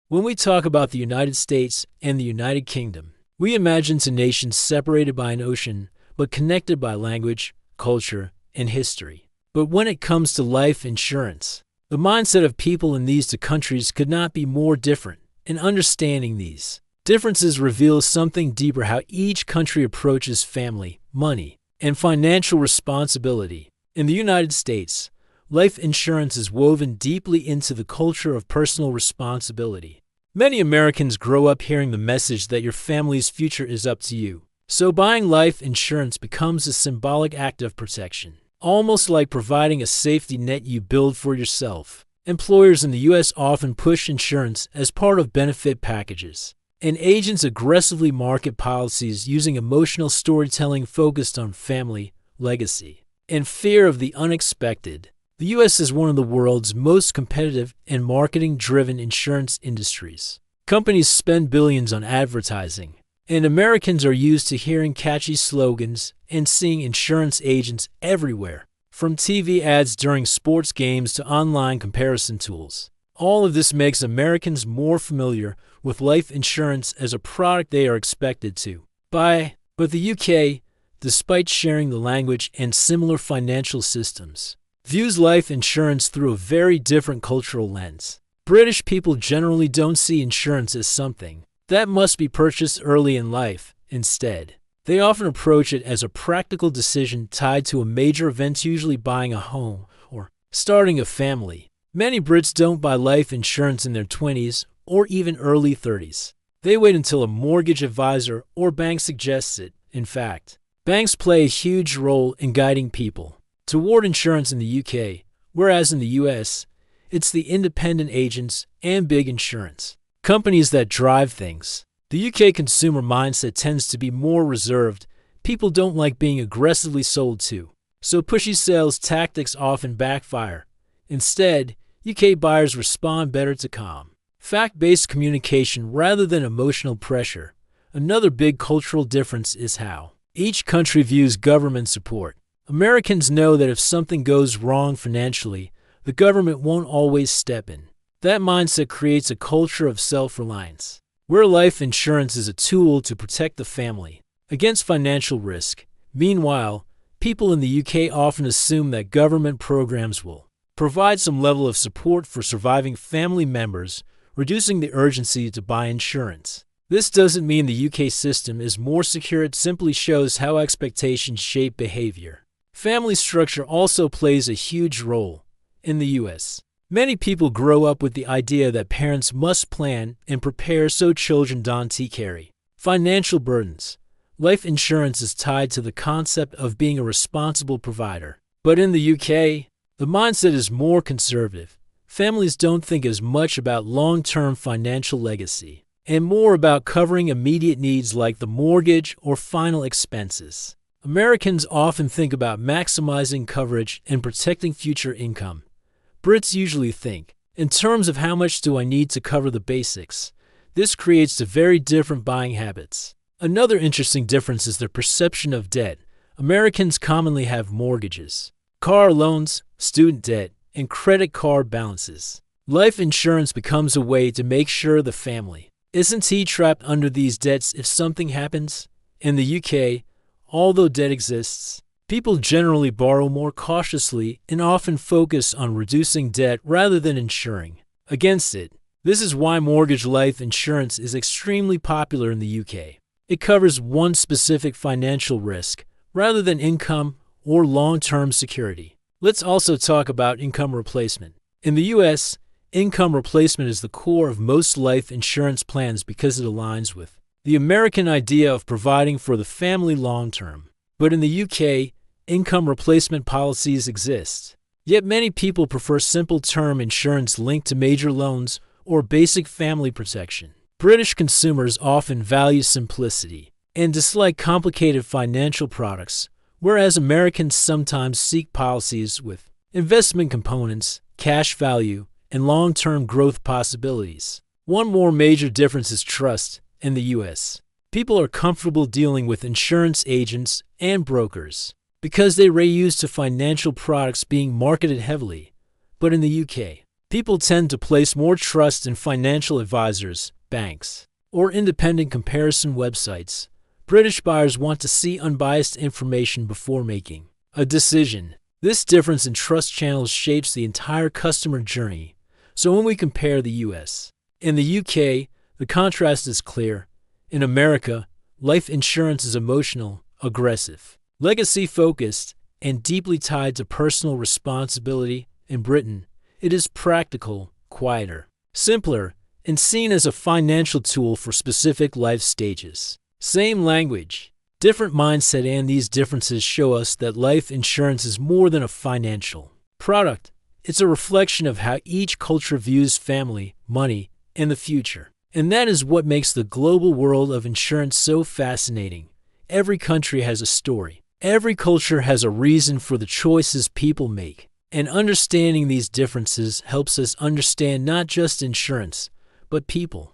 When we talk about the United States and the United Kingdom, we imagine two nations separated by an ocean but connected by language, culture, and history. But when it comes to life insurance, the mindset of people in these two countries could not be more different. In understanding these differences reveals something deeper: how each country approaches family, money, and financial responsibility. In the United States, life insurance is woven deeply into the culture of personal responsibility. Many Americans grow up hearing the message that your family's future is up to you. So buying life insurance becomes a symbolic act of protection, almost like providing a safety net you build for yourself. Employers in the U.S. often push insurance as part of benefit packages, and agents aggressively market policies using emotional storytelling focused on family, legacy, and fear of the unexpected. The U.S. is one of the world's most competitive and marketing-driven insurance industries. Companies spend billions on advertising, and Americans are used to hearing catchy slogans and seeing insurance agents everywhere, from TV ads during sports games to online comparison tools. All of this makes Americans more familiar with life insurance as a product they are expected to buy. But the UK, despite sharing the language and similar financial systems, views life insurance through a very different cultural lens. British people generally don't see insurance as something that must be purchased early in life. Instead, they often approach it as a practical decision tied to a major event, usually buying a home or starting a family. Many Brits don't buy life insurance in their 20s or even early 30s. They wait until a mortgage advisor or bank suggests it. In fact, banks play a huge role in guiding people toward insurance in the UK, whereas in the US, it's the independent agents and big insurance companies that drive things. The UK consumer mindset tends to be more reserved. People don't like being aggressively sold to, so pushy sales tactics often backfire. Instead, UK buyers respond better to calm, fact-based communication rather than emotional pressure. Another big cultural difference is how each country views government support. Americans know that if something goes wrong financially, the government won't always step in. That mindset creates a culture of self-reliance, where life insurance is a tool to protect the family against financial risk. Meanwhile, people in the UK often assume that government programs will provide some level of support for surviving family members, reducing the urgency to buy insurance. This doesn't mean the UK system is more secure, it simply shows how expectations shape behavior. Family structure also plays a huge role in the US. Many people grow up with the idea that parents must plan and prepare so children don't carry financial burdens. Life insurance is tied to the concept of being a responsible provider. But in the UK, the mindset is more conservative. Families don't think as much about long-term financial legacy and more about covering immediate needs like the mortgage or final expenses. Americans often think about maximizing coverage and protecting future income. Brits usually think in terms of how much do I need to cover the basics. This creates very different buying habits. Another interesting difference is their perception of debt. Americans commonly have mortgages, car loans, student debt, and credit card balances. Life insurance becomes a way to make sure the family isn't trapped under these debts if something happens. In the UK, although debt exists, people generally borrow more cautiously and often focus on reducing debt rather than insuring against it. This is why mortgage life insurance is extremely popular in the UK. It covers one specific financial risk rather than income or long-term security. Let's also talk about income replacement. In the US, income replacement is the core of most life insurance plans because it aligns with the American idea of providing for the family long-term. But in the UK, income replacement policies exist. Yet many people prefer simple term insurance linked to major loans or basic family protection. British consumers often value simplicity and dislike complicated financial products, whereas Americans sometimes seek policies with investment components, cash value, and long-term growth possibilities. One more major difference is trust. In the US, people are comfortable dealing with insurance agents and brokers because they are used to financial products being marketed heavily. But in the UK, People tend to place more trust in financial advisors, banks, or independent comparison websites. British buyers want to see unbiased information before making a decision. This difference in trust channels shapes the entire customer journey. So when we compare the US and the UK, the contrast is clear. In America, life insurance is emotional, aggressive, legacy-focused, and deeply tied to personal responsibility. In Britain, it is practical, quieter, simpler, and seen as a financial tool for specific life stages. Same language, different mindset, and these differences show us that life insurance is more than a financial product. It's a reflection of how each culture views family, money, and the future. And that is what makes the global world of insurance so fascinating. Every country has a story. Every culture has a reason for the choices people make. And understanding these differences helps us understand not just insurance, but people.